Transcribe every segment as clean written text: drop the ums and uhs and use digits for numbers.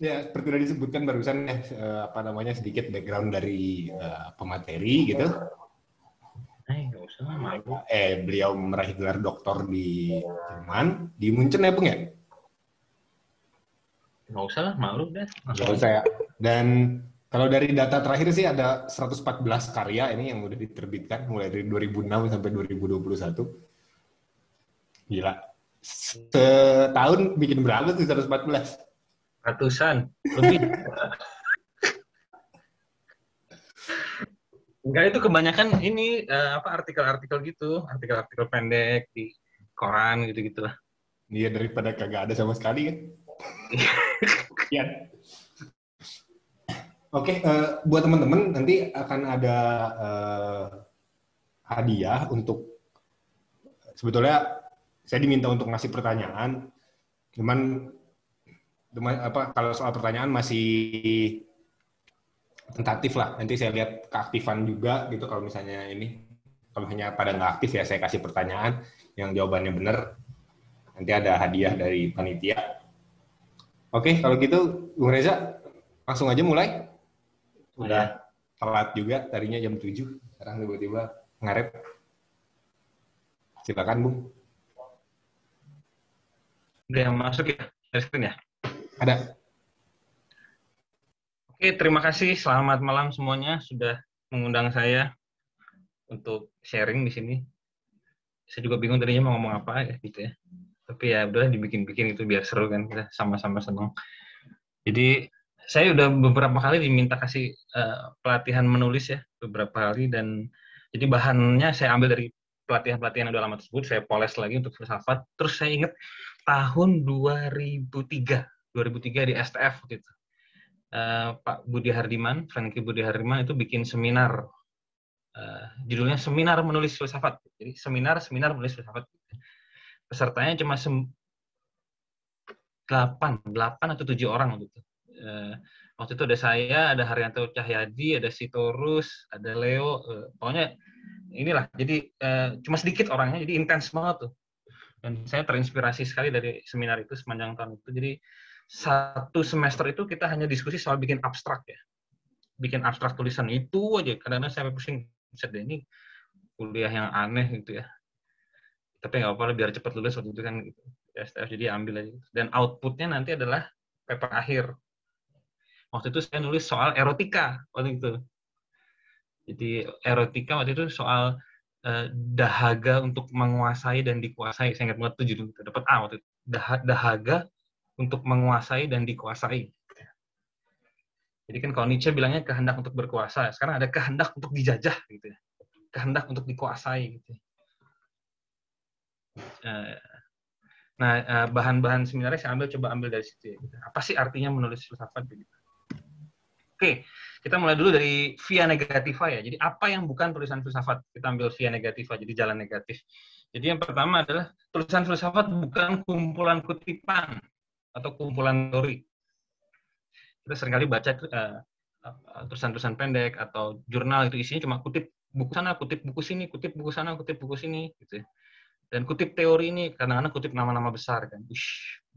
Ya, seperti sudah disebutkan barusan ya, apa namanya, sedikit background dari pemateri gitu. Nggak usah malu. Beliau meraih gelar doktor di Jerman, di Munchen ya, Bung ya? Nggak usah lah, malu deh. Nggak usah ya. Dan kalau dari data terakhir sih ada 114 karya ini yang udah diterbitkan mulai dari 2006 sampai 2021. Gila. Setahun bikin berapa tuh 114? Ratusan, lebih. Enggak, itu kebanyakan ini artikel-artikel gitu, artikel-artikel pendek di koran gitu-gitu lah. Iya, daripada kagak ada sama sekali kan. Iya. Oke, buat teman-teman nanti akan ada hadiah untuk, sebetulnya saya diminta untuk ngasih pertanyaan, cuman kalau soal pertanyaan masih tentatif lah. Nanti saya lihat keaktifan juga gitu. Kalau misalnya pada nggak aktif ya saya kasih pertanyaan yang jawabannya benar. Nanti ada hadiah dari panitia. Oke, kalau gitu Bung Reza langsung aja mulai. Udah telat juga, tadinya jam 7, sekarang tiba-tiba ngaret. Silakan Bung. Udah yang masuk ya, dari screen ya? Ada. Oke, terima kasih. Selamat malam semuanya sudah mengundang saya untuk sharing di sini. Saya juga bingung tadinya mau ngomong apa ya gitu ya. Tapi ya udahlah dibikin-bikin itu biar seru kan, kita sama-sama senang. Jadi saya udah beberapa kali diminta kasih pelatihan menulis ya, beberapa kali, dan jadi bahannya saya ambil dari pelatihan-pelatihan yang udah lama tersebut, saya poles lagi untuk filsafat. Terus saya ingat tahun 2003 di STF gitu. Pak Budi Hardiman, Franky Budi Hardiman itu bikin seminar, judulnya Seminar Menulis Filsafat. Jadi seminar menulis filsafat. Pesertanya cuma 8 atau 7 orang gitu. Waktu itu ada saya, ada Haryanto Cahyadi, ada Sitorus, ada Leo, pokoknya inilah. Jadi cuma sedikit orangnya, jadi intens banget tuh. Dan saya terinspirasi sekali dari seminar itu sepanjang tahun itu. Jadi satu semester itu kita hanya diskusi soal bikin abstrak ya. Bikin abstrak tulisan itu aja. Kadang-kadang saya pusing, ini kuliah yang aneh gitu ya. Tapi nggak apa-apa, biar cepat lulus waktu itu kan gitu. STF, jadi ambil aja. Dan outputnya nanti adalah paper akhir. Waktu itu saya nulis soal erotika waktu itu. Jadi erotika waktu itu soal dahaga untuk menguasai dan dikuasai. Saya ingat banget tuh judul itu. Dapat A waktu itu. Dahaga untuk menguasai dan dikuasai. Jadi kan kalau Nietzsche bilangnya kehendak untuk berkuasa, sekarang ada kehendak untuk dijajah gitu ya. Kehendak untuk dikuasai gitu. Nah, bahan-bahan seminarnya saya coba ambil dari situ ya. Apa sih artinya menulis filsafat gitu. Oke, kita mulai dulu dari via negativa ya. Jadi apa yang bukan tulisan filsafat? Kita ambil via negativa, jadi jalan negatif. Jadi yang pertama adalah tulisan filsafat bukan kumpulan kutipan atau kumpulan teori. Kita seringkali baca tulisan-tulisan pendek atau jurnal itu isinya cuma kutip buku sana, kutip buku sini, kutip buku sana, kutip buku sini, gitu ya. Dan kutip teori ini kadang-kadang kutip nama-nama besar kan.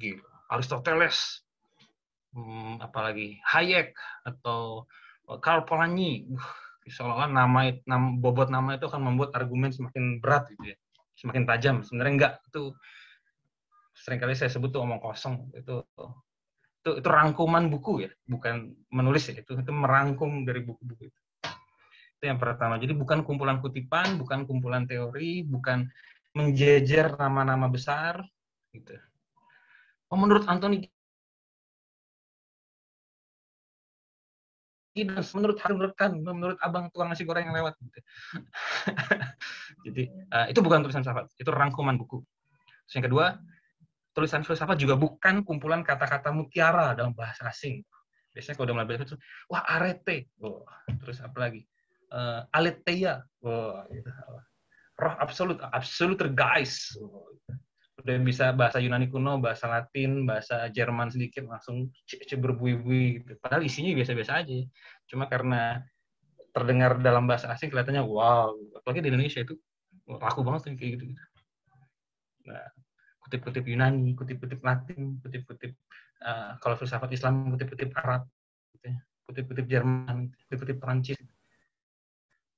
Gila. Aristoteles, apalagi Hayek atau Karl Polanyi. Seolah-olah bobot nama itu akan membuat argumen semakin berat gitu ya. Semakin tajam. Sebenarnya enggak. Itu seringkali saya sebut tuh omong kosong. Itu rangkuman buku ya, bukan menulis ya. Itu merangkum dari buku-buku itu. Itu yang pertama. Jadi bukan kumpulan kutipan, bukan kumpulan teori, bukan menjejer nama-nama besar, gitu. Oh, menurut Anthony Giddens, menurut abang tukang nasi goreng yang lewat. Gitu. Jadi itu bukan tulisan filsafat, itu rangkuman buku. Terus yang kedua, tulisan filsafat juga bukan kumpulan kata-kata mutiara dalam bahasa asing. Biasanya kalau udah mulai belajar itu, wah arete, terus apa lagi? Aletheia, gitu. Roh absolut, absoluter guys. Udah bisa bahasa Yunani kuno, bahasa Latin, bahasa Jerman sedikit, langsung berbui-bui. Gitu. Padahal isinya biasa-biasa aja. Cuma karena terdengar dalam bahasa asing kelihatannya wow. Apalagi di Indonesia itu laku banget tuh kayak gitu. Nah, kutip-kutip Yunani, kutip-kutip Latin, kutip-kutip kalau filsafat Islam, kutip-kutip Arab, gitu ya. Kutip-kutip Jerman, kutip-kutip Perancis.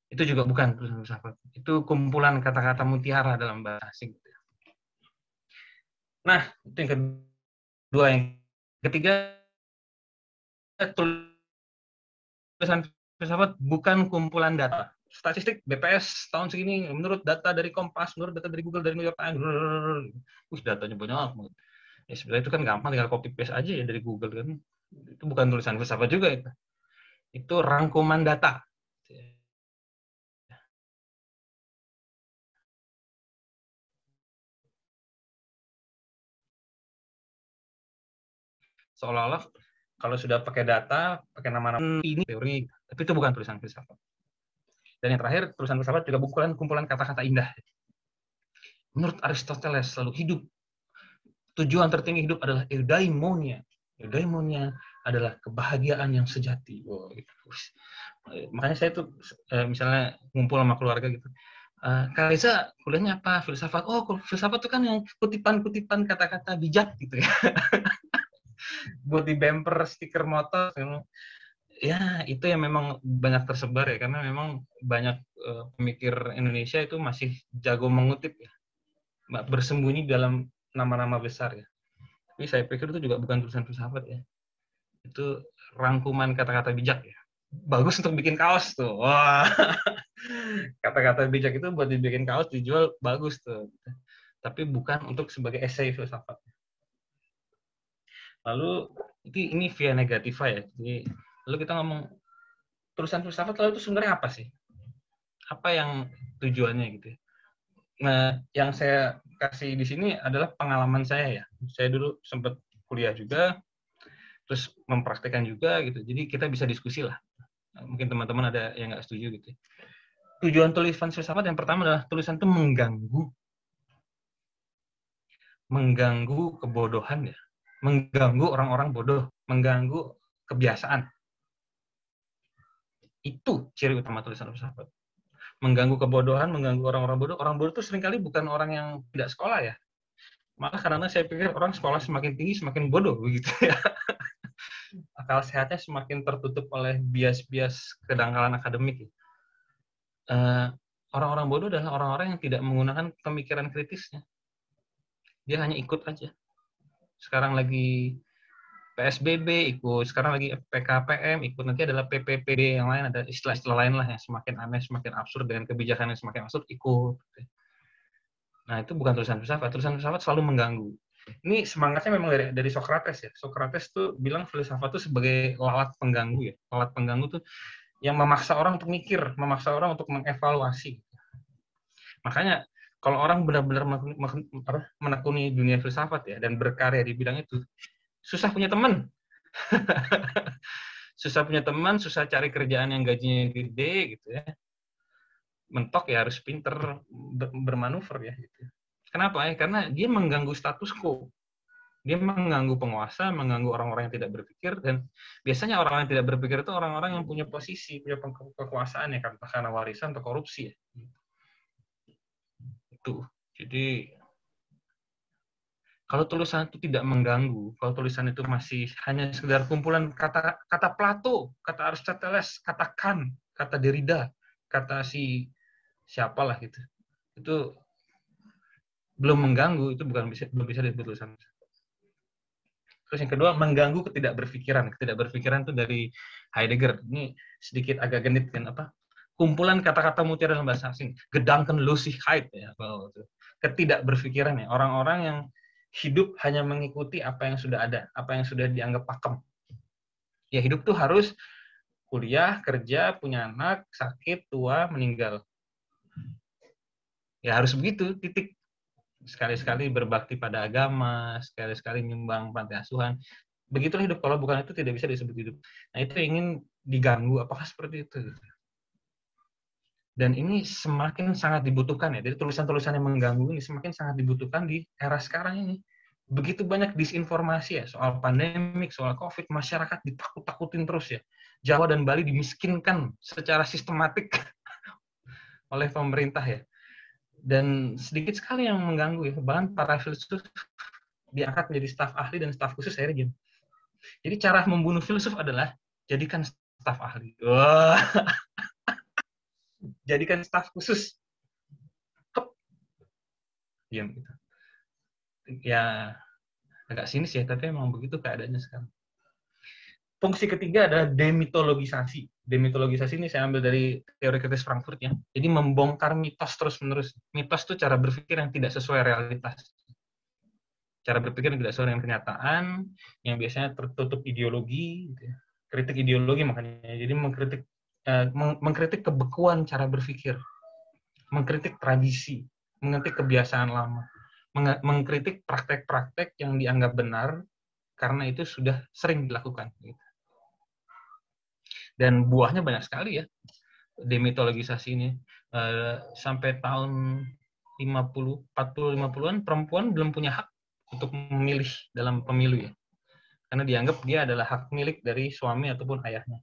Itu juga bukan tulisan filsafat. Itu kumpulan kata-kata mutiara dalam bahasa asing. Nah, itu yang kedua. Yang ketiga, tulisan filsafat bukan kumpulan data. Statistik BPS tahun segini, menurut data dari Kompas, menurut data dari Google, dari New York Times, datanya banyak. Ya sebenarnya itu kan gampang, tinggal copy paste aja ya dari Google kan. Itu bukan tulisan filsafat juga itu. Itu rangkuman data. Seolah-olah kalau sudah pakai data, pakai nama-nama ini teori, tapi itu bukan tulisan filsafat. Dan yang terakhir, tulisan filsafat juga bukan kumpulan kata-kata indah. Menurut Aristoteles, selalu hidup, tujuan tertinggi hidup adalah eudaimonia. Eudaimonia adalah kebahagiaan yang sejati. Oh, gitu. Makanya saya tuh misalnya ngumpul sama keluarga gitu. Kak Reza, kuliahnya apa? Filsafat. Oh, filsafat itu kan yang kutipan-kutipan kata-kata bijak gitu ya. Buat di bumper stiker motor. Ya, itu yang memang banyak tersebar ya. Karena memang banyak pemikir Indonesia itu masih jago mengutip ya. Bersembunyi dalam nama-nama besar ya. Tapi saya pikir itu juga bukan tulisan filsafat ya. Itu rangkuman kata-kata bijak ya. Bagus untuk bikin kaos tuh. Wah. Kata-kata bijak itu buat dibikin kaos dijual bagus tuh. Tapi bukan untuk sebagai esai filsafat. Lalu ini via negativa ya. Jadi lalu kita ngomong tulisan filsafat lalu itu sebenarnya apa sih? Apa yang tujuannya gitu? Nah, yang saya kasih di sini adalah pengalaman saya ya. Saya dulu sempat kuliah juga, terus mempraktekkan juga gitu. Jadi kita bisa diskusi lah. Mungkin teman-teman ada yang nggak setuju gitu. Tujuan tulisan filsafat yang pertama adalah tulisan itu mengganggu kebodohan ya, mengganggu orang-orang bodoh, mengganggu kebiasaan. Itu ciri utama tulisan filsafat. Mengganggu kebodohan, mengganggu orang-orang bodoh. Orang bodoh itu seringkali bukan orang yang tidak sekolah ya. Malah karena saya pikir orang sekolah semakin tinggi semakin bodoh begitu ya. Akal sehatnya semakin tertutup oleh bias-bias kedangkalan akademik. Orang-orang bodoh adalah orang-orang yang tidak menggunakan pemikiran kritisnya. Dia hanya ikut aja. Sekarang lagi PSBB ikut, sekarang lagi PKPM ikut, nanti adalah PPPB yang lain, ada istilah-istilah lain lah yang semakin aneh, semakin absurd, dengan kebijakan yang semakin absurd ikut. Nah, itu bukan tulisan filsafat. Tulisan filsafat selalu mengganggu. Ini semangatnya memang dari Socrates ya. Socrates tuh bilang filsafat itu sebagai lalat pengganggu ya. Lalat pengganggu tuh yang memaksa orang untuk mikir, memaksa orang untuk mengevaluasi. Makanya kalau orang benar-benar menekuni dunia filsafat ya dan berkarya di bidang itu, susah punya teman. Susah punya teman, susah cari kerjaan yang gajinya gede gitu ya. Mentok ya harus pinter bermanuver ya gitu. Kenapa ya? Karena dia mengganggu status quo. Dia mengganggu penguasa, mengganggu orang-orang yang tidak berpikir, dan biasanya orang-orang yang tidak berpikir itu orang-orang yang punya posisi, punya kekuasaan ya, karena warisan atau korupsi ya. Itu. Jadi kalau tulisan itu tidak mengganggu, kalau tulisan itu masih hanya sekedar kumpulan kata Plato, kata Aristoteles, kata Kant, kata Derrida, kata si siapalah gitu, itu belum mengganggu, itu belum bisa disebut tulisan. Terus yang kedua, mengganggu ketidakberpikiran. Ketidakberpikiran itu dari Heidegger. Ini sedikit agak genit kan apa? kumpulan kata-kata mutiara dalam bahasa asing, Gedankenlosigkeit ya, ketidakberpikiran ya, orang-orang yang hidup hanya mengikuti apa yang sudah ada, apa yang sudah dianggap pakem. Ya hidup tuh harus kuliah, kerja, punya anak, sakit, tua, meninggal. Ya harus begitu, titik. Sekali-sekali berbakti pada agama, sekali-sekali nyumbang panti asuhan. Begitulah hidup, kalau bukan itu tidak bisa disebut hidup. Nah itu ingin diganggu, apakah seperti itu? Dan ini semakin sangat dibutuhkan ya. Jadi tulisan-tulisan yang mengganggu ini semakin sangat dibutuhkan di era sekarang ini. Begitu banyak disinformasi ya soal pandemik, soal COVID, masyarakat ditakut-takutin terus ya. Jawa dan Bali dimiskinkan secara sistematik oleh pemerintah ya. Dan sedikit sekali yang mengganggu ya. Bahkan para filsuf diangkat menjadi staf ahli dan staf khusus akhirnya. Jadi cara membunuh filsuf adalah jadikan staf ahli. Wah. Jadikan staf khusus. Diam gitu. Ya agak sinis ya, tapi emang begitu keadaannya sekarang. Fungsi ketiga adalah demitologisasi. Demitologisasi ini saya ambil dari teori kritis Frankfurt ya. Jadi membongkar mitos terus-menerus. Mitos itu cara berpikir yang tidak sesuai realitas. Cara berpikir yang tidak sesuai dengan kenyataan, yang biasanya tertutup ideologi, gitu ya. Kritik ideologi makanya. Jadi mengkritik kebekuan cara berpikir, mengkritik tradisi, mengkritik kebiasaan lama, mengkritik praktek-praktek yang dianggap benar karena itu sudah sering dilakukan. Dan buahnya banyak sekali ya, demitologisasi ini. Sampai tahun 50, 40, 50-an, perempuan belum punya hak untuk memilih dalam pemilu ya. Karena dianggap dia adalah hak milik dari suami ataupun ayahnya.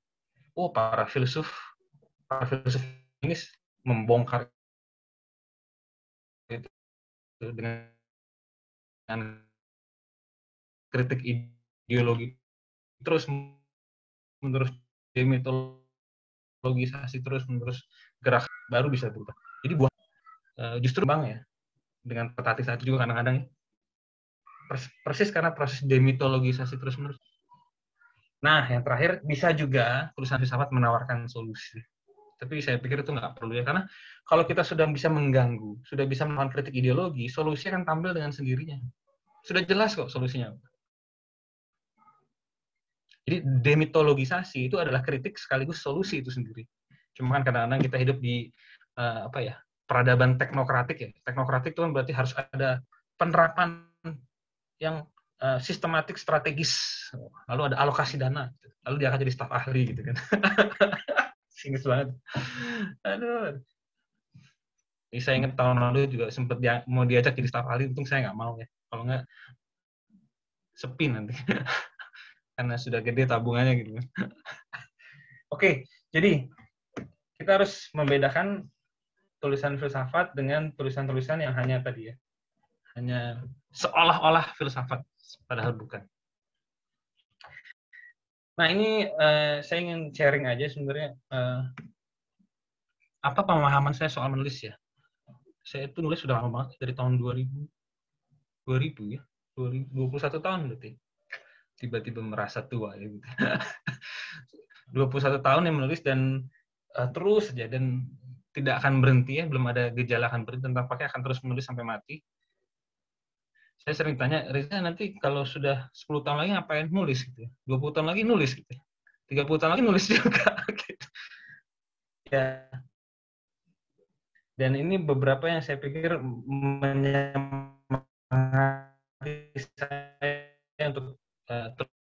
Oh, para filsuf ini membongkar itu dengan kritik ideologi terus menerus, demitologisasi terus menerus, gerak baru bisa berubah. Jadi buah justru bang ya dengan petatis itu juga kadang-kadang persis karena proses demitologisasi terus menerus. Nah yang terakhir bisa juga tulisan filsafat menawarkan solusi. Tapi saya pikir itu nggak perlu ya, karena kalau kita sudah bisa mengganggu, sudah bisa melakukan kritik ideologi, solusi akan tampil dengan sendirinya. Sudah jelas kok solusinya. Jadi demitologisasi itu adalah kritik sekaligus solusi itu sendiri. Cuma kan kadang-kadang kita hidup di peradaban teknokratik ya. Teknokratik itu kan berarti harus ada penerapan yang sistematik, strategis. Lalu ada alokasi dana. Lalu dia akan jadi staf ahli gitu kan. Sinis banget. Aduh. Saya ingat tahun lalu juga sempat mau diajak jadi staf ahli, untung saya nggak mau ya. Kalau nggak sepi nanti. Karena sudah gede tabungannya gitu. Oke, jadi kita harus membedakan tulisan filsafat dengan tulisan-tulisan yang hanya tadi ya. Hanya seolah-olah filsafat, padahal bukan. Nah, ini saya ingin sharing aja sebenarnya apa pemahaman saya soal menulis ya. Saya itu nulis sudah lama banget, dari tahun 2000 ya. 21 tahun berarti. Tiba-tiba merasa tua ya gitu. 21 tahun yang menulis dan terus saja, dan tidak akan berhenti ya, belum ada gejala akan berhenti, tentang pakai akan terus menulis sampai mati. Saya sering tanya, Riza nanti kalau sudah 10 tahun lagi ngapain nulis gitu ya? 20 tahun lagi nulis gitu ya? 30 tahun lagi nulis juga gitu. Ya. Dan ini beberapa yang saya pikir menyemangati saya untuk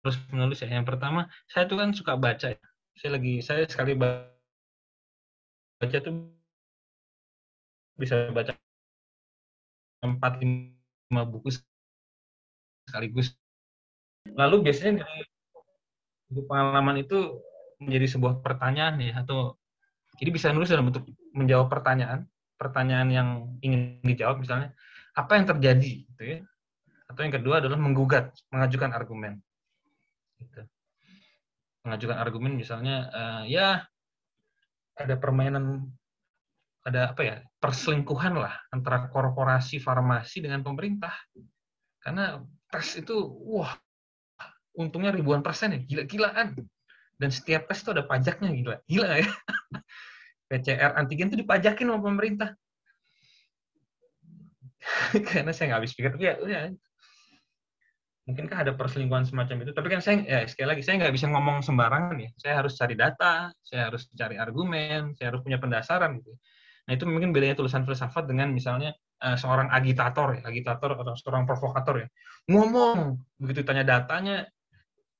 terus menulis ya. Yang pertama, saya tuh kan suka baca ya. Saya sekali baca tuh bisa baca 4-5 buku sekaligus. Lalu biasanya dari pengalaman itu menjadi sebuah pertanyaan ya, atau jadi bisa nulis dalam bentuk menjawab pertanyaan yang ingin dijawab, misalnya apa yang terjadi gitu ya. Atau yang kedua adalah mengajukan argumen. Gitu. Mengajukan argumen misalnya ya ada permainan, ada perselingkuhan lah antara korporasi farmasi dengan pemerintah. Karena tes itu untungnya ribuan persen ya, gila-gilaan. Dan setiap tes itu ada pajaknya, gila ya. PCR antigen itu dipajakin sama pemerintah. Karena saya nggak habis pikir, ya, mungkinkah ada perselingkuhan semacam itu? Tapi kan saya, ya sekali lagi, saya nggak bisa ngomong sembarangan ya. Saya harus cari data, saya harus cari argumen, saya harus punya pendasaran gitu. Nah itu mungkin bedanya tulisan filsafat dengan misalnya seorang agitator atau seorang provokator ya. Ngomong, begitu tanya datanya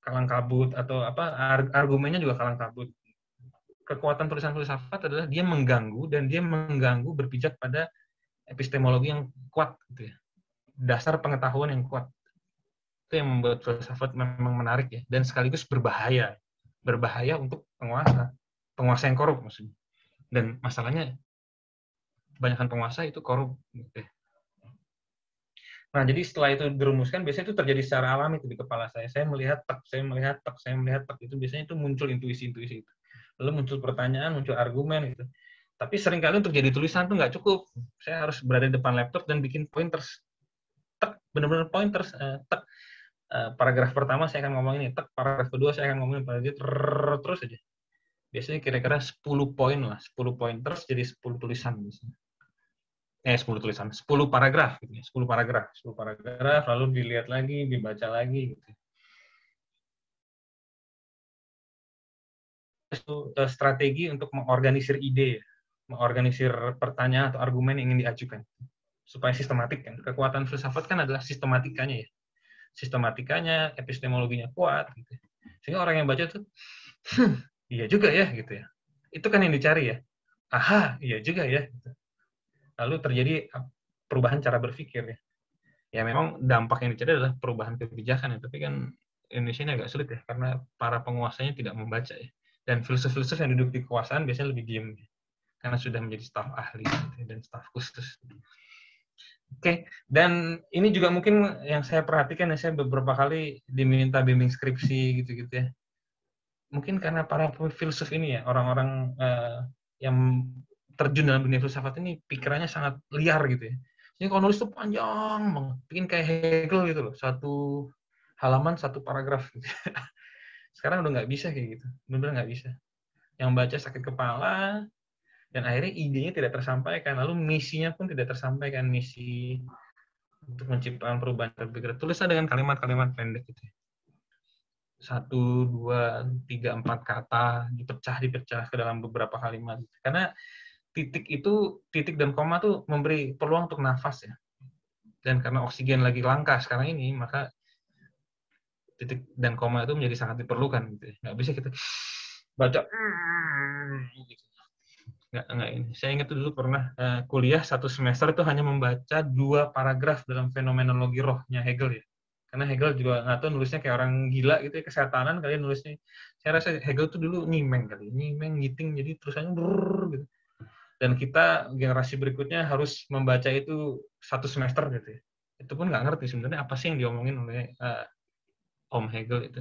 kalang kabut atau apa argumennya juga kalang kabut. Kekuatan tulisan filsafat adalah dia mengganggu dan dia mengganggu berpijak pada epistemologi yang kuat gitu ya. Dasar pengetahuan yang kuat. Itu yang membuat filsafat memang menarik ya, dan sekaligus berbahaya untuk penguasa yang korup maksudnya. Dan masalahnya kebanyakan penguasa itu korup gitu. Nah jadi setelah itu dirumuskan, biasanya itu terjadi secara alami di kepala saya melihat tak itu biasanya itu muncul intuisi itu, lalu muncul pertanyaan, muncul argumen gitu. Tapi seringkali untuk jadi tulisan tuh nggak cukup, saya harus berada di depan laptop dan bikin pointers, benar-benar pointers, paragraf pertama saya akan ngomong ini, paragraf kedua saya akan ngomongin terus aja. Biasanya kira-kira 10 poin lah, 10 pointers jadi 10 tulisan biasanya. 10 tulisan, 10 paragraf gitu ya, 10 paragraf lalu dilihat lagi, dibaca lagi gitu. Itu strategi untuk mengorganisir ide, mengorganisir pertanyaan atau argumen yang ingin diajukan supaya sistematik kan. Kekuatan filsafat kan adalah sistematikanya ya. Sistematikanya, epistemologinya kuat gitu. Sehingga orang yang baca tuh iya juga ya gitu ya. Itu kan yang dicari ya. Aha, iya juga ya gitu. Lalu terjadi perubahan cara berpikir ya. Ya memang dampak yang dicari adalah perubahan kebijakan ya, tapi kan Indonesia ini agak sulit ya karena para penguasanya tidak membaca ya. Dan filsuf-filsuf yang duduk di kekuasaan biasanya lebih diem ya, karena sudah menjadi staf ahli gitu, dan staf khusus. Oke, dan ini juga mungkin yang saya perhatikan ya, saya beberapa kali diminta bimbing skripsi gitu-gitu ya. Mungkin karena para filsuf ini ya, orang-orang yang terjun dalam dunia filsafat ini pikirannya sangat liar gitu ya. Jadi kalau nulis tuh panjang banget, bikin kayak Hegel gitu loh, satu halaman satu paragraf gitu. Sekarang udah nggak bisa kayak gitu, benar-benar nggak bisa. Yang baca sakit kepala, dan akhirnya idenya tidak tersampaikan, lalu misinya pun tidak tersampaikan, misi untuk menciptakan perubahan berpikir. Tulislah dengan kalimat-kalimat pendek gitu. 1, 2, 3, 4 kata, dipecah ke dalam beberapa kalimat. Karena titik dan koma tuh memberi peluang untuk nafas ya. Dan karena oksigen lagi langka sekarang ini, maka titik dan koma itu menjadi sangat diperlukan gitu. Nggak bisa kita baca gitu. Nggak ini. Saya ingat dulu pernah kuliah 1 semester itu hanya membaca 2 paragraf dalam fenomenologi rohnya Hegel ya. Karena Hegel juga nggak tahu nulisnya kayak orang gila gitu ya, kesetanan kali nulisnya. Saya rasa Hegel tuh dulu nyimeng ngiting, jadi tulisannya gitu. Dan kita generasi berikutnya harus membaca itu 1 semester gitu ya. Itu pun nggak ngerti sebenarnya apa sih yang diomongin oleh Om Hegel itu.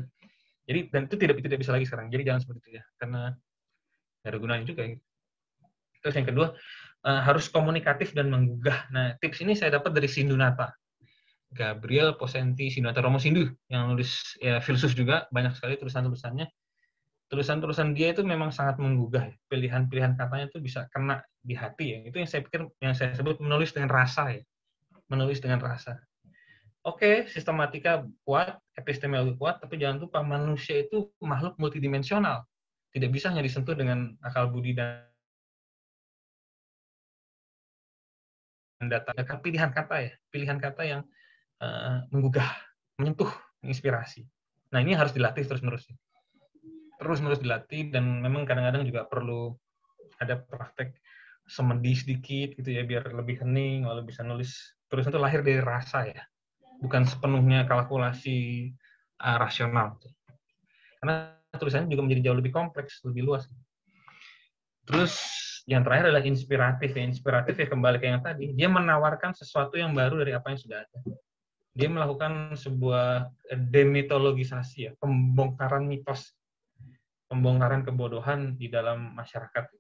Jadi dan itu tidak bisa lagi sekarang. Jadi jangan seperti itu ya, karena nggak ada gunanya juga. Gitu. Terus yang kedua, harus komunikatif dan menggugah. Nah, tips ini saya dapat dari Sindunata. Gabriel Possenti Sindunata Romo Sindu, yang nulis ya, filsuf juga, banyak sekali tulisan-tulisannya. Tulisan-tulisan dia itu memang sangat menggugah. Pilihan-pilihan katanya itu bisa kena di hati ya. Itu yang saya pikir, yang saya sebut menulis dengan rasa ya. Menulis dengan rasa. Oke, sistematika kuat, epistemologi kuat, tapi jangan lupa manusia itu makhluk multidimensional. Tidak bisa hanya disentuh dengan akal budi dan data. Pilihan kata yang menggugah, menyentuh, menginspirasi. Nah ini harus dilatih terus-menerus dilatih, dan memang kadang-kadang juga perlu ada praktek semedi sedikit gitu ya, biar lebih hening, lalu bisa nulis. Tulisan itu lahir dari rasa ya, bukan sepenuhnya kalkulasi rasional. Karena tulisannya juga menjadi jauh lebih kompleks, lebih luas. Terus yang terakhir adalah inspiratif ya. Inspiratif ya kembali ke yang tadi, dia menawarkan sesuatu yang baru dari apa yang sudah ada. Dia melakukan sebuah demitologisasi ya, pembongkaran mitos, pembongkaran kebodohan di dalam masyarakat.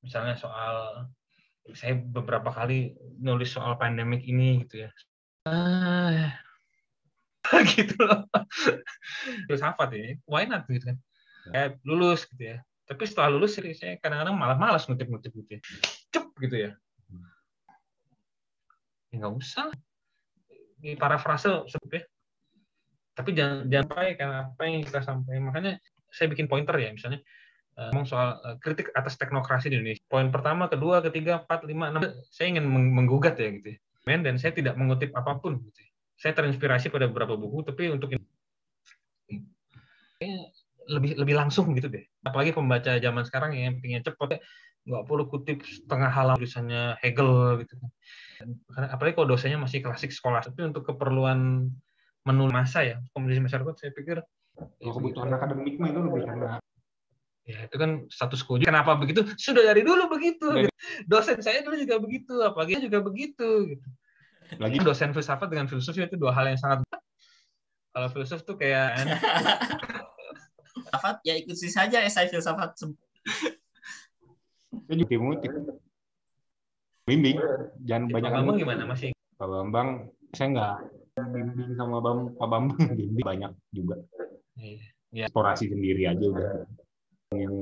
Misalnya soal, saya beberapa kali nulis soal pandemik ini gitu ya. Gitu loh. Terus hafat ya, why not gitu kan. Kayak lulus gitu ya. Tapi setelah lulus saya kadang-kadang malah malas ngutip-ngutip gitu ya. Cep gitu ya. Ya nggak usah. Ini parafrase ya. Tapi jangan sampai karena apa yang kita sampaikan. Makanya saya bikin pointer ya, misalnya ngomong soal kritik atas teknokrasi di Indonesia. Poin pertama, kedua, ketiga, 4, 5, 6. Saya ingin menggugat ya gitu ya. Dan saya tidak mengutip apapun gitu ya. Saya terinspirasi pada beberapa buku, tapi untuk ini lebih langsung gitu deh. Apalagi pembaca zaman sekarang yang pengen cepat, nggak perlu kutip setengah halaman tulisannya Hegel gitu. Karena apalagi kalau dosennya masih klasik sekolah, tapi untuk keperluan menulis masa ya, komunikasi masyarakat, saya pikir kalau kebutuhan akademik mah itu lebih karena ya itu kan status quo. Kenapa begitu? Sudah dari dulu begitu. Gitu. Dosen saya dulu juga begitu, apalagi juga begitu. Gitu. Lagi dosen filsafat dengan filsuf itu dua hal yang sangat. Kalau filsuf tuh kayak filsafat ya ikuti saja esai filsafat. Itu juga motif. Bimbing, jangan banyak. Pak Bambang gimana masih? Pak Bambang, saya nggak bimbing sama Pak Bambang, bimbing banyak juga. Iya. Eksplorasi sendiri aja udah. Yang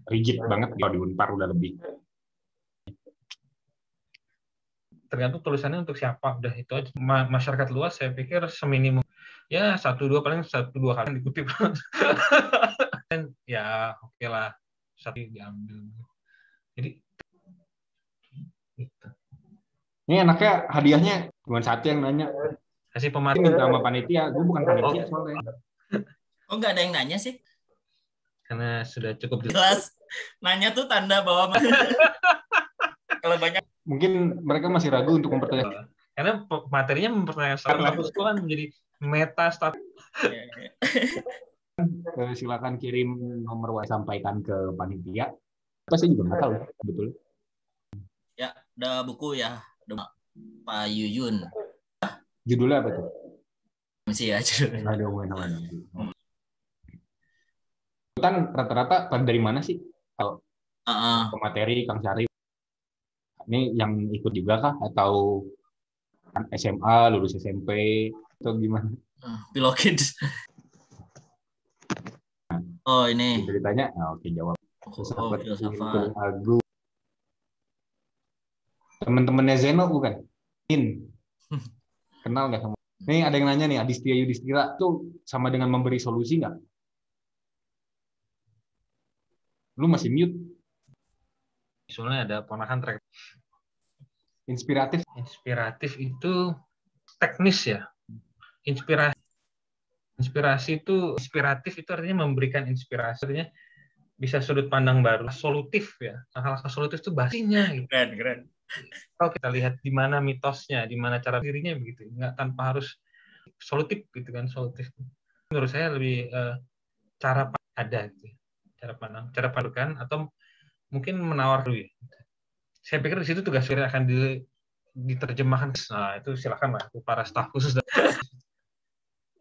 rigid banget kalau di Unpar udah lebih. Tergantung tulisannya untuk siapa, udah itu aja. Masyarakat luas saya pikir seminimum ya 1-2 paling 1-2 kali dikutip. Ya oke lah, satu diambil. Jadi gitu. Ini enaknya hadiahnya cuma satu yang nanya. Kasih pemateri minta sama panitia, gue bukan panitia soalnya. Oh nggak ada yang nanya sih? Karena sudah cukup jelas. Nanya tuh tanda bahwa kalau banyak mungkin mereka masih ragu untuk mempertanyakan. Karena materinya mempertanyakan status quo kan menjadi meta status. Silakan kirim nomor WhatsApp sampaikan ke panitia. Apa saya juga nggak tahu betul. Ya, ada buku ya, ada Pak Yuyun. Judulnya apa tuh? Masih ya judulnya. Ada mana-mana. Kan rata-rata dari mana sih? Kalau materi Kang Syarif ini yang ikut juga kah atau SMA, lulus SMP atau gimana? Pilokids. Oh ini. Ceritanya, oke jawab. Filsafat. Agung. Teman-temannya Zeno bukan? Kenal nggak sama? Nih ada yang nanya nih, Adistia Yudhistira tuh sama dengan memberi solusi nggak? Lu masih mute. Soalnya ada ponakan track. Inspiratif. Inspiratif itu teknis ya. Inspirasi itu inspiratif itu artinya memberikan inspirasi, artinya bisa sudut pandang baru, solutif ya. Hal-hal solutif itu basinya. Gitu. Keren. Kalau kita lihat di mana mitosnya, di mana cara dirinya begitu, nggak tanpa harus solutif gitu kan, solutif. Menurut saya lebih cara ada gitu. Cara pandang atau mungkin menawar dulu ya. Saya pikir di situ tugas saya akan diterjemahkan. Nah, itu silakan lah para staf khusus.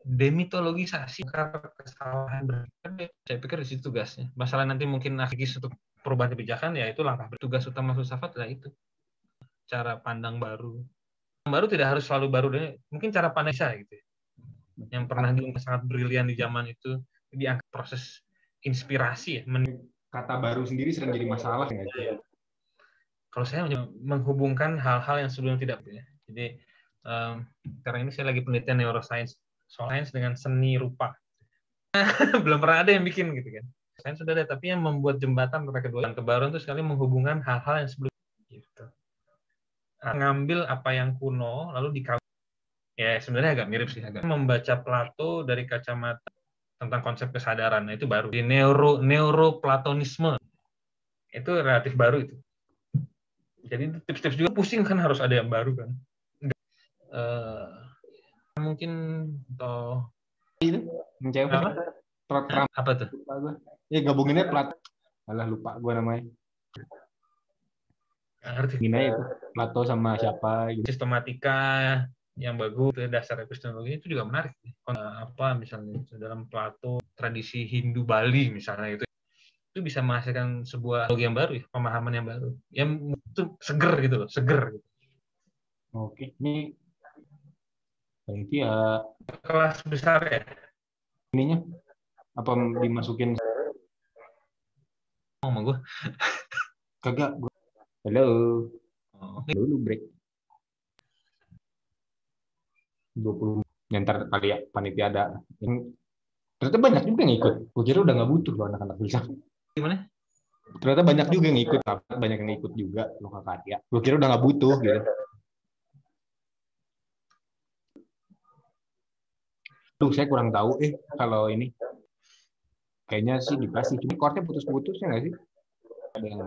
Demitologisasi kesalahan berpikir, saya pikir di situ tugasnya. Masalah nanti mungkin akademis untuk perubahan kebijakan, ya itu langkah tugas utama filsafat lah itu. Cara pandang baru. Baru tidak harus selalu baru, mungkin cara pandang saya gitu. Yang pernah sangat brilian di zaman itu diangkat proses inspirasi ya. Kata baru sendiri sering jadi masalah ya. Kalau saya menghubungkan hal-hal yang sebelumnya tidak ya. Jadi karena ini saya lagi penelitian neuroscience, sains dengan seni rupa. Belum pernah ada yang bikin gitu kan. Sains sudah ada, tapi yang membuat jembatan antara kedua yang kebaruan itu sekali menghubungkan hal-hal yang sebelumnya. Gitu. Ngambil apa yang kuno lalu dikawin. Ya sebenarnya agak mirip sih, agak membaca Plato dari kacamata tentang konsep kesadaran. Nah, itu baru di neuroplatonisme. Itu relatif baru itu. Jadi tips-tips juga pusing kan harus ada yang baru kan. Mungkin atau apa tuh? Ya gabunginnya Plato. Alah lupa gue namanya. Gini itu Plato sama siapa gitu. Sistematika yang bagus, dasar epistemologi itu juga menarik. Apa misalnya dalam Plato tradisi Hindu Bali misalnya itu bisa menghasilkan sebuah teologi yang baru, ya, pemahaman yang baru, yang itu seger gitu loh, seger. Gitu. Oke, ini ya kelas besar ya. Ininya apa dimasukin sama gue. Kagak. Halo. Oh, Dulu break 20 ntar kali ya panitia ada. Ternyata banyak juga yang ikut. Gue kira udah nggak butuh loh anak-anak filsafat. gimana? Ternyata banyak juga yang ikut. Banyak yang ikut juga loh kakak ya. Gue kira udah nggak butuh gitu. Tuh saya kurang tahu kalau ini kayaknya sih dikasih. Cuma chordnya putus-putus ya nggak sih? Ada yang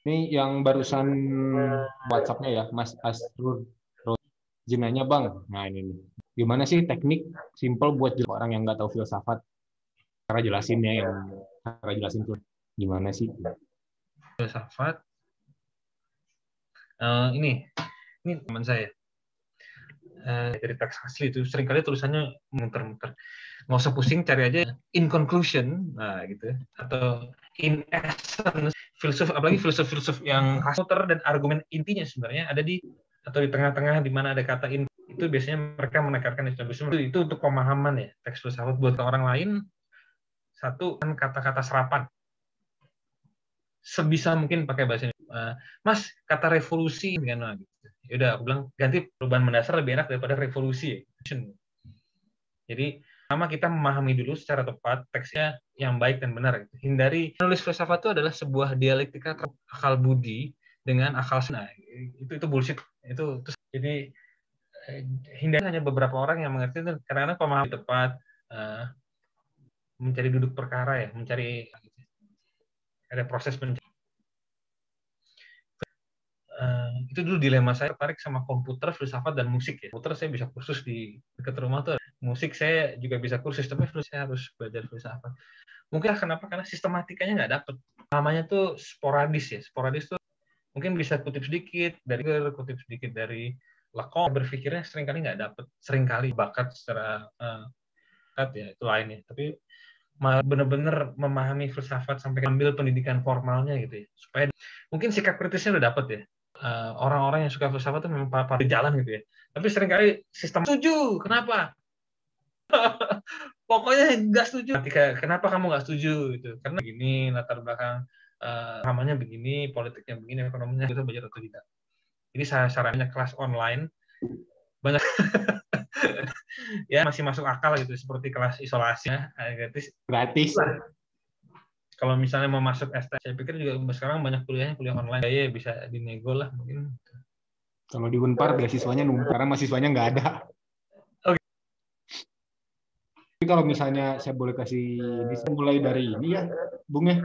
ini yang barusan WhatsApp-nya ya, Mas Asrul Jinanya Bang. Nah ini nih. Gimana sih teknik simple buat orang yang nggak tahu filsafat? Cara jelasin ya, cara jelasin tuh gimana sih? Filsafat. Ini teman saya. Dari teks asli itu seringkali tulisannya muter-muter. Nggak usah pusing, cari aja in conclusion, nah gitu, atau in essence. Apalagi filsuf yang muter dan argumen intinya sebenarnya ada di atau di tengah-tengah di mana ada kata in. Itu biasanya mereka menekankan itu untuk pemahaman ya teks filsafat. Buat orang lain, satu kan kata-kata serapan sebisa mungkin pakai bahasa Indonesia. Mas, kata revolusi kan gitu. Yaudah, aku bilang ganti perubahan mendasar lebih enak daripada revolusi. Jadi pertama kita memahami dulu secara tepat teksnya yang baik dan benar. Hindari menulis filsafat itu adalah sebuah dialektika akal budi dengan akal sana. Itu bullshit. Jadi hindari hanya beberapa orang yang mengerti itu karena pemahaman tepat, mencari duduk perkara ya, mencari ada proses mencari. Itu dulu dilema saya, tertarik sama komputer, filsafat, dan musik ya. Komputer saya bisa kursus di dekat rumah tuh. Musik saya juga bisa kursus, tapi saya harus belajar filsafat. Mungkin kenapa? Karena sistematikanya nggak dapet. Namanya tuh sporadis ya. Sporadis tuh mungkin bisa kutip sedikit dari Lacan, berpikirnya seringkali nggak dapet. Seringkali bakat secara ya itu lainnya. Tapi benar-benar memahami filsafat sampai ambil pendidikan formalnya gitu ya. Supaya mungkin sikap kritisnya udah dapet ya. Orang-orang yang suka filsafat itu memang pada jalan gitu ya. Tapi seringkali sistem setuju. Kenapa? Pokoknya nggak setuju. Kenapa kamu nggak setuju? Gitu. Karena begini latar belakang namanya begini, politiknya begini, ekonominya kita belajar atau tidak. Jadi sarannya kelas online banyak ya masih masuk akal gitu seperti kelas isolasinya gratis. Kalau misalnya mau masuk ST, saya pikir juga sekarang banyak kuliah online, ya bisa dinego lah mungkin. Kalau di Unpar beasiswanya numpuk karena mahasiswanya nggak ada. Okay. Tapi kalau misalnya saya boleh kasih mulai dari ini ya, Bung ya,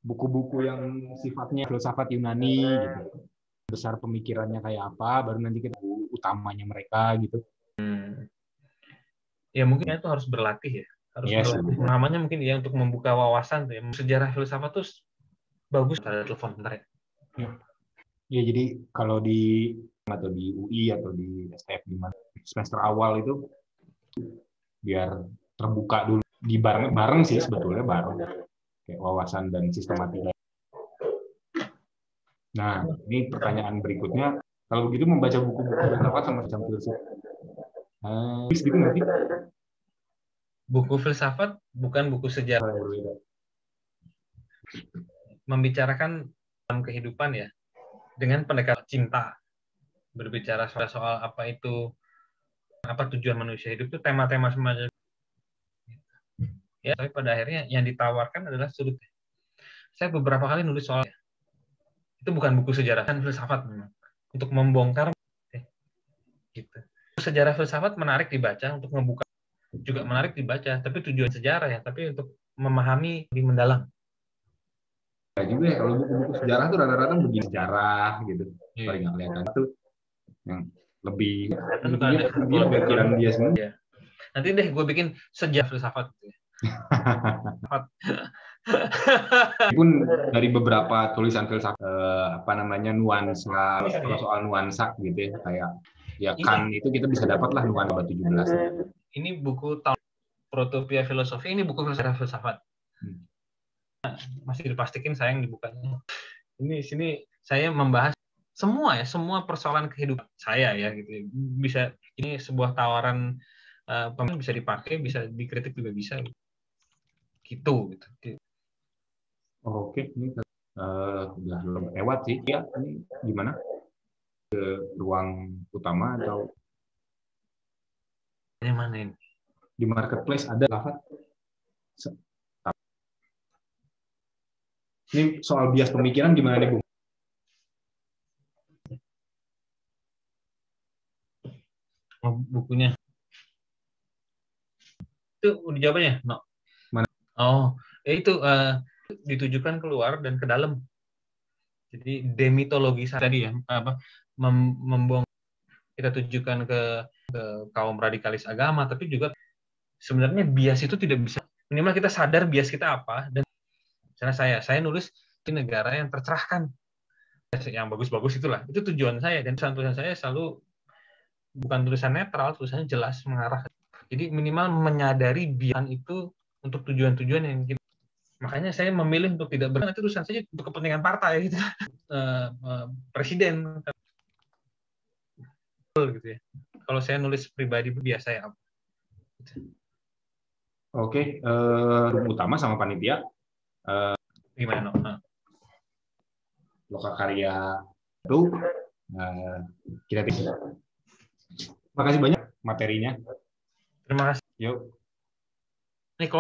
buku-buku yang sifatnya filsafat Yunani gitu. Besar pemikirannya kayak apa, baru nanti kita utamanya mereka gitu. Ya mungkin itu harus berlatih ya. Berlatih. Namanya mungkin ya untuk membuka wawasan tuh ya. Sejarah filsafat tuh bagus. Ada telepon bentar ya. Ya jadi kalau di atau di UI atau di STF di mana semester awal itu biar terbuka dulu di bareng sih sebetulnya bareng kayak wawasan dan sistematika. Nah, ini pertanyaan berikutnya. Kalau begitu membaca buku-buku filsafat sama macam filsuf. Gitu nanti. Buku filsafat bukan buku sejarah. Membicarakan dalam kehidupan ya, dengan pendekatan cinta. Berbicara soal apa tujuan manusia hidup itu tema-tema semacam. Ya, tapi pada akhirnya yang ditawarkan adalah sudut. Saya beberapa kali nulis soal itu bukan buku sejarah, kan filsafat memang. Untuk membongkar gitu. Sejarah filsafat menarik dibaca untuk membuka, juga menarik dibaca, tapi tujuan sejarah ya, tapi untuk memahami lebih mendalam. Ya juga ya, kalau buku-buku sejarah tuh rata-rata begini sejarah gitu. Paling nggak kelihatan itu yang lebih pikiran dia semua. Ya. Nanti deh gue bikin sejarah filsafat. Pun dari beberapa tulisan filsafat nuansa soal nuansa gitu ya kayak ya Kant itu kita bisa dapat lah nuansa 17. Ini buku tahun Protopia Filosofi, ini buku filsafat. Masih dipastikan sayang dibukanya. Ini sini saya membahas semua persoalan kehidupan saya ya gitu. Bisa ini sebuah tawaran bisa dipakai, bisa dikritik juga bisa. gitu. Oke, ini udah lewat sih. Ya, ini gimana? Ke ruang utama atau Ini mana ini? di marketplace ada Lafat? Ini soal bias pemikiran gimana nih, Bung? Oh, bukunya. Itu udah jawabannya? No. Mana? Oh, itu ditujukan keluar dan ke dalam. Jadi demitologi tadi ya, membuang, kita tujukan ke kaum radikalis agama, tapi juga sebenarnya bias itu tidak bisa, minimal kita sadar bias kita apa. Dan misalnya saya nulis di negara yang tercerahkan, yang bagus-bagus itulah, itu tujuan saya, dan tulisan saya selalu bukan tulisan netral, tulisannya jelas mengarah. Jadi minimal menyadari bias itu untuk tujuan-tujuan yang kita, makanya saya memilih untuk tidak berarti tulisan saja untuk kepentingan partai gitu. Presiden gitu ya. Kalau saya nulis pribadi biasa ya. Oke, utama sama panitia. Gimana? Lokakarya itu kita bisa. Makasih banyak materinya. Terima kasih. Yuk. Nih,